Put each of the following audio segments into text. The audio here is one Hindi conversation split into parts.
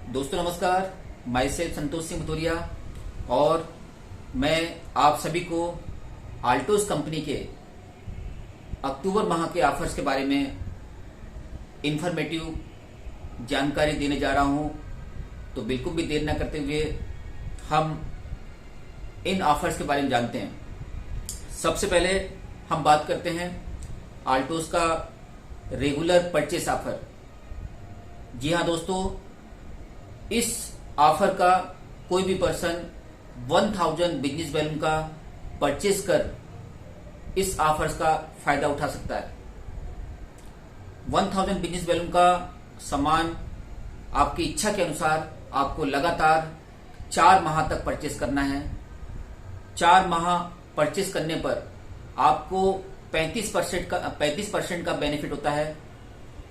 दोस्तों नमस्कार, मैं सेल्फ संतोष सिंह भदौरिया और मैं आप सभी को आल्टोस कंपनी के अक्टूबर माह के ऑफर्स के बारे में इंफॉर्मेटिव जानकारी देने जा रहा हूं। तो बिल्कुल भी देर न करते हुए हम इन ऑफर्स के बारे में जानते हैं। सबसे पहले हम बात करते हैं आल्टोस का रेगुलर परचेस ऑफर। जी हाँ दोस्तों, इस ऑफर का कोई भी पर्सन 1000 बिजनेस बैलून का परचेस कर इस ऑफर्स का फायदा उठा सकता है। 1000 बिजनेस बैलून का सामान आपकी इच्छा के अनुसार आपको लगातार 4 माह तक परचेस करना है। 4 माह परचेस करने पर आपको 35% का बेनिफिट होता है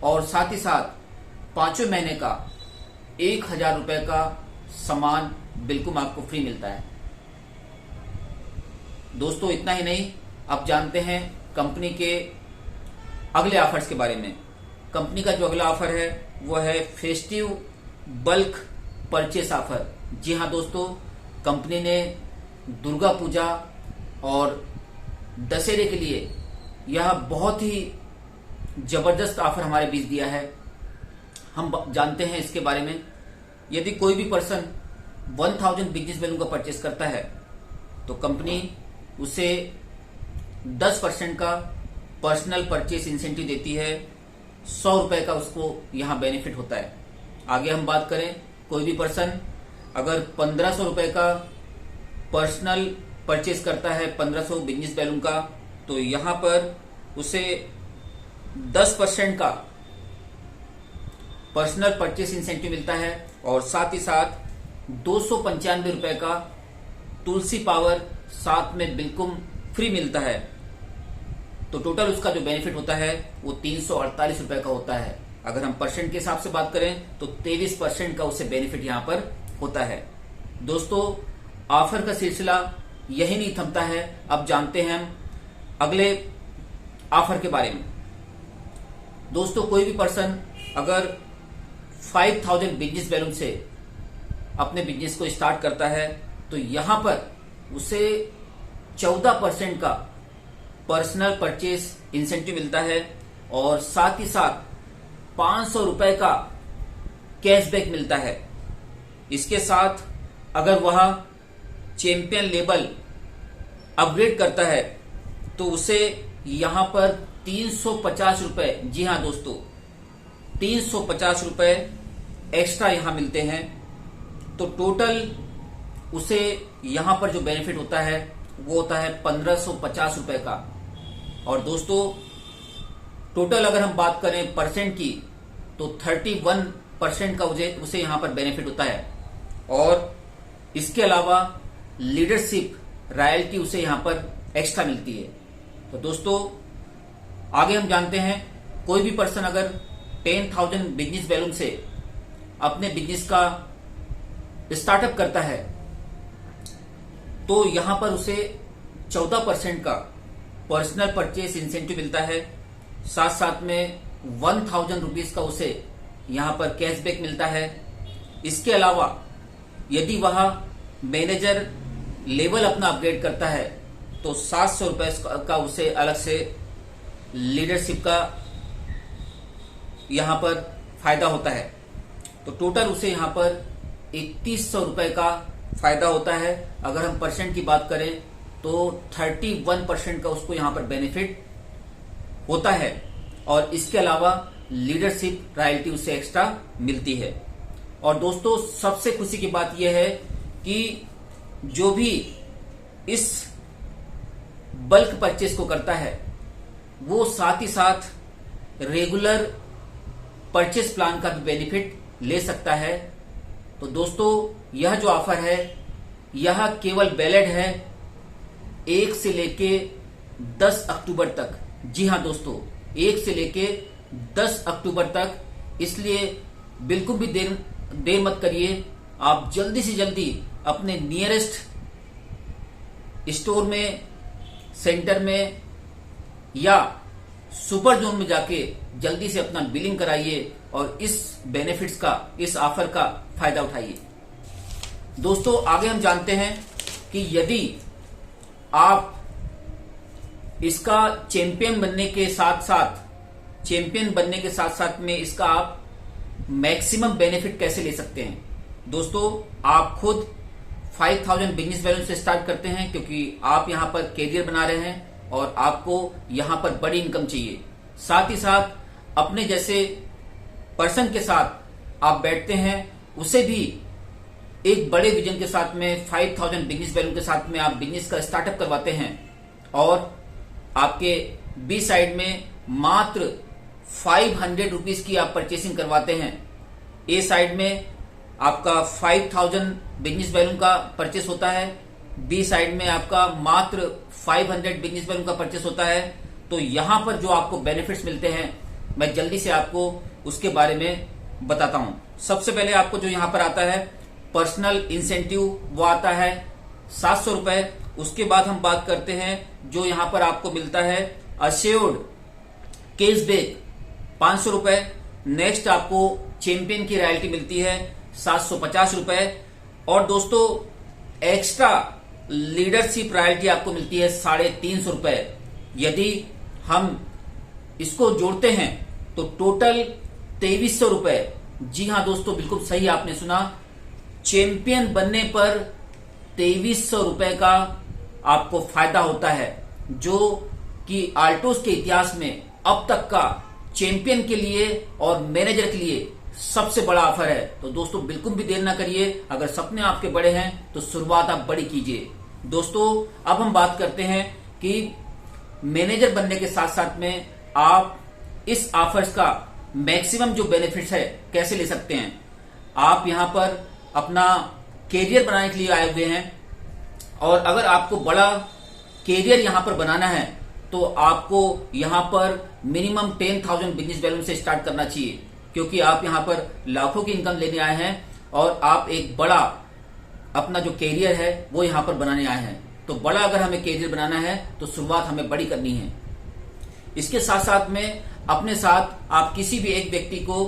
और साथ ही साथ 5वें महीने का 1000 रुपए का सामान बिल्कुल आपको फ्री मिलता है। दोस्तों इतना ही नहीं, अब जानते हैं कंपनी के अगले ऑफर्स के बारे में। कंपनी का जो अगला ऑफर है वो है फेस्टिव बल्क परचेस ऑफर। जी हाँ दोस्तों, कंपनी ने दुर्गा पूजा और दशहरे के लिए यह बहुत ही जबरदस्त ऑफर हमारे बीच दिया है। हम जानते हैं इसके बारे में। यदि कोई भी पर्सन 1000 बिजनेस बैलून का परचेस करता है तो कंपनी उसे 10% का पर्सनल परचेस इंसेंटिव देती है। 100 रुपए का उसको यहां बेनिफिट होता है। आगे हम बात करें, कोई भी पर्सन अगर 1500 रुपए का पर्सनल परचेस करता है 1500 बिजनेस बैलून का, तो यहां पर उसे 10% का पर्सनल परचेस इंसेंटिव मिलता है और साथ ही साथ 295 रुपए का तुलसी पावर साथ में बिल्कुल फ्री मिलता है। तो टोटल उसका जो बेनिफिट होता है वो 348 रुपए का होता है। अगर हम परसेंट के हिसाब से बात करें तो 23% का उसे बेनिफिट यहां पर होता है। दोस्तों ऑफर का सिलसिला यही नहीं थमता है। अब जानते हैं हम अगले ऑफर के बारे में। दोस्तों कोई भी पर्सन अगर 5000 बिजनेस बैलून से अपने बिजनेस को स्टार्ट करता है तो यहां पर उसे 14% का पर्सनल परचेस इंसेंटिव मिलता है और साथ ही साथ 500 रुपए का कैशबैक मिलता है। इसके साथ अगर वह चैंपियन लेवल अपग्रेड करता है तो उसे यहां पर 350 रुपए, जी हां दोस्तों 350 रुपए एक्स्ट्रा यहां मिलते हैं। तो टोटल उसे यहां पर जो बेनिफिट होता है वो होता है 1550 रुपए का। और दोस्तों टोटल अगर हम बात करें परसेंट की तो 31% का उसे यहां पर बेनिफिट होता है और इसके अलावा लीडरशिप रॉयल्टी उसे यहां पर एक्स्ट्रा मिलती है। तो दोस्तों आगे हम जानते हैं, कोई भी पर्सन अगर 10,000 बिजनेस बैलून से अपने बिजनेस का स्टार्टअप करता है तो यहां पर उसे 14% का पर्सनल परचेस इंसेंटिव मिलता है। साथ साथ में 1000 रुपीज का उसे यहां पर कैशबैक मिलता है। इसके अलावा यदि वह मैनेजर लेवल अपना अपग्रेड करता है तो 700 रुपए का उसे अलग से लीडरशिप का यहां पर फायदा होता है। तो टोटल उसे यहां पर 3100 रुपए का फायदा होता है। अगर हम परसेंट की बात करें तो 31% का उसको यहां पर बेनिफिट होता है और इसके अलावा लीडरशिप रॉयल्टी उसे एक्स्ट्रा मिलती है। और दोस्तों सबसे खुशी की बात यह है कि जो भी इस बल्क परचेस को करता है वो साथ ही साथ रेगुलर परचेस प्लान का भी बेनिफिट ले सकता है। तो दोस्तों यह जो ऑफर है यह केवल वैलिड है 1 से लेके 10 अक्टूबर तक। जी हां दोस्तों, 1 से लेके 10 अक्टूबर तक। इसलिए बिल्कुल भी देर मत करिए। आप जल्दी से जल्दी अपने नियरेस्ट स्टोर में, सेंटर में या सुपर जोन में जाके जल्दी से अपना बिलिंग कराइए और इस बेनिफिट्स का, इस ऑफर का फायदा उठाइए। दोस्तों आगे हम जानते हैं कि यदि आप इसका चैंपियन बनने के साथ साथ में इसका आप मैक्सिमम बेनिफिट कैसे ले सकते हैं। दोस्तों आप खुद 5000 बिजनेस बैलेंस से स्टार्ट करते हैं, क्योंकि आप यहां पर कैरियर बना रहे हैं और आपको यहां पर बड़ी इनकम चाहिए। साथ ही साथ अपने जैसे पर्सन के साथ आप बैठते हैं, उसे भी एक बड़े विजन के साथ में 5000 बिजनेस बैलेंस के साथ में आप बिजनेस का स्टार्टअप करवाते हैं और आपके बी साइड में मात्र 500 रुपीज की आप परचेसिंग करवाते हैं। ए साइड में आपका 5000 बिजनेस बैलून का परचेस होता है, बी साइड में आपका मात्र 500 बिजनेस बैलून का परचेस होता है। तो यहां पर जो आपको बेनिफिट्स मिलते हैं, मैं जल्दी से आपको उसके बारे में बताता हूं। सबसे पहले आपको जो यहां पर आता है पर्सनल इंसेंटिव, वो आता है 700 रुपए। उसके बाद हम बात करते हैं जो यहां पर आपको मिलता है अश्योर्ड कैशबैक 500 रुपए। नेक्स्ट आपको चैंपियन की रॉयल्टी मिलती है 750 रुपए। और दोस्तों एक्स्ट्रा लीडरशिप रॉयल्टी आपको मिलती है 350 रुपए। यदि हम इसको जोड़ते हैं तो टोटल 2300 रुपए। जी हां दोस्तों, बिल्कुल सही आपने सुना, चैंपियन बनने पर 2300 रुपए का आपको फायदा होता है, जो कि आल्टोस के इतिहास में अब तक का चैंपियन के लिए और मैनेजर के लिए सबसे बड़ा ऑफर है। तो दोस्तों बिल्कुल भी देर ना करिए, अगर सपने आपके बड़े हैं तो शुरुआत आप बड़ी कीजिए। दोस्तों अब हम बात करते हैं कि मैनेजर बनने के साथ साथ में आप इस ऑफर्स का मैक्सिमम जो बेनिफिट्स है कैसे ले सकते हैं। आप यहां पर अपना कैरियर बनाने के लिए आए हुए हैं और अगर आपको बड़ा कैरियर यहां पर बनाना है तो आपको यहां पर मिनिमम 10,000 बिजनेस बैलेंस से स्टार्ट करना चाहिए, क्योंकि आप यहां पर लाखों की इनकम लेने आए हैं और आप एक बड़ा अपना जो कैरियर है वो यहां पर बनाने आए हैं। तो बड़ा अगर हमें कैरियर बनाना है तो शुरुआत हमें बड़ी करनी है। इसके साथ साथ में अपने साथ आप किसी भी एक व्यक्ति को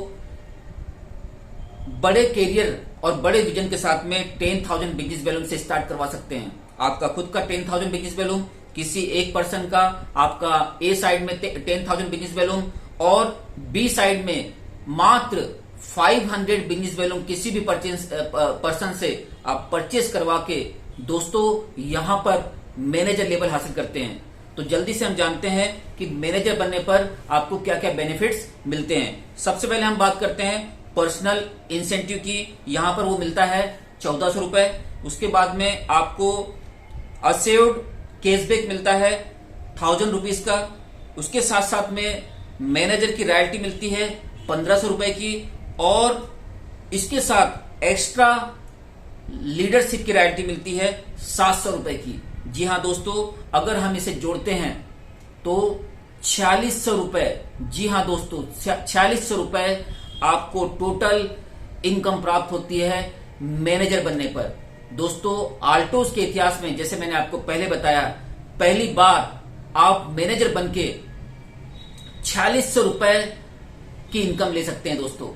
बड़े कैरियर और बड़े विजन के साथ में 10,000 बिजनेस बैलेंस से स्टार्ट करवा सकते हैं। आपका खुद का 10,000 बिजनेस बैलून, किसी एक पर्सन का आपका ए साइड में 10,000 बिजनेस बैलून और बी साइड में मात्र 500 बिजनेस बैलून किसी भी पर्सन से आप परचेस करवा के दोस्तों यहां पर मैनेजर लेवल हासिल करते हैं। तो जल्दी से हम जानते हैं कि मैनेजर बनने पर आपको क्या क्या बेनिफिट्स मिलते हैं। सबसे पहले हम बात करते हैं पर्सनल इंसेंटिव की। यहां पर वो मिलता है 1400 रुपए। उसके बाद में आपको असेव्ड कैशबैक मिलता है 1000 रुपीज का। उसके साथ साथ में मैनेजर की रॉयल्टी मिलती है 1500 रुपए की और इसके साथ एक्स्ट्रा लीडरशिप की रॉयल्टी मिलती है 700 रुपए की। जी हां दोस्तों, अगर हम इसे जोड़ते हैं तो 4600 रुपए। जी हां दोस्तों, 4600 रुपए आपको टोटल इनकम प्राप्त होती है मैनेजर बनने पर। दोस्तों आल्टोस के इतिहास में, जैसे मैंने आपको पहले बताया, पहली बार आप मैनेजर बनके 4600 रुपए की इनकम ले सकते हैं दोस्तों।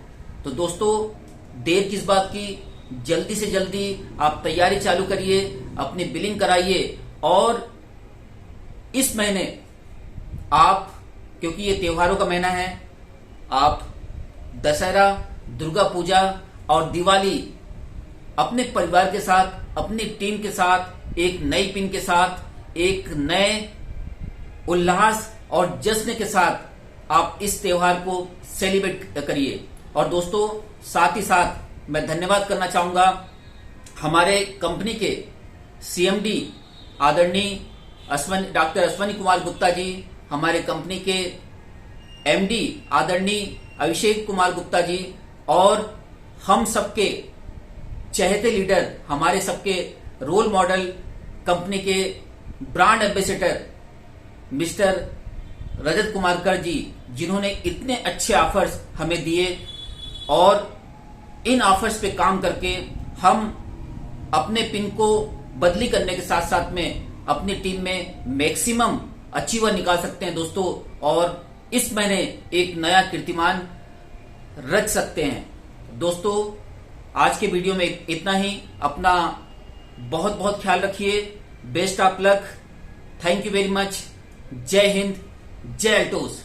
तो दोस्तों देर किस बात की, जल्दी से जल्दी आप तैयारी चालू करिए, अपनी बिलिंग कराइए और इस महीने आप, क्योंकि ये त्योहारों का महीना है, आप दशहरा, दुर्गा पूजा और दिवाली अपने परिवार के साथ, अपनी टीम के साथ, एक नई पिन के साथ, एक नए उल्लास और जश्न के साथ आप इस त्योहार को सेलिब्रेट करिए। और दोस्तों साथ ही साथ मैं धन्यवाद करना चाहूंगा हमारे कंपनी के सीएमडी आदरणीय डॉक्टर अश्वनी कुमार गुप्ता जी, हमारे कंपनी के एमडी आदरणीय अभिषेक कुमार गुप्ता जी और हम सबके चहेते लीडर, हमारे सबके रोल मॉडल, कंपनी के brand ambassador mister Rajat Kumar कर जी, जिन्होंने इतने अच्छे ऑफर्स हमें दिए और इन ऑफर्स पे काम करके हम अपने पिन को बदली करने के साथ साथ में अपनी टीम में मैक्सिमम अचीवर निकाल सकते हैं दोस्तों। और इस महीने एक नया कीर्तिमान रच सकते हैं। दोस्तों, आज के वीडियो में इतना ही। अपना बहुत बहुत ख्याल रखिए। Best of luck. Thank you very much. जय हिंद, जय अल्टोस।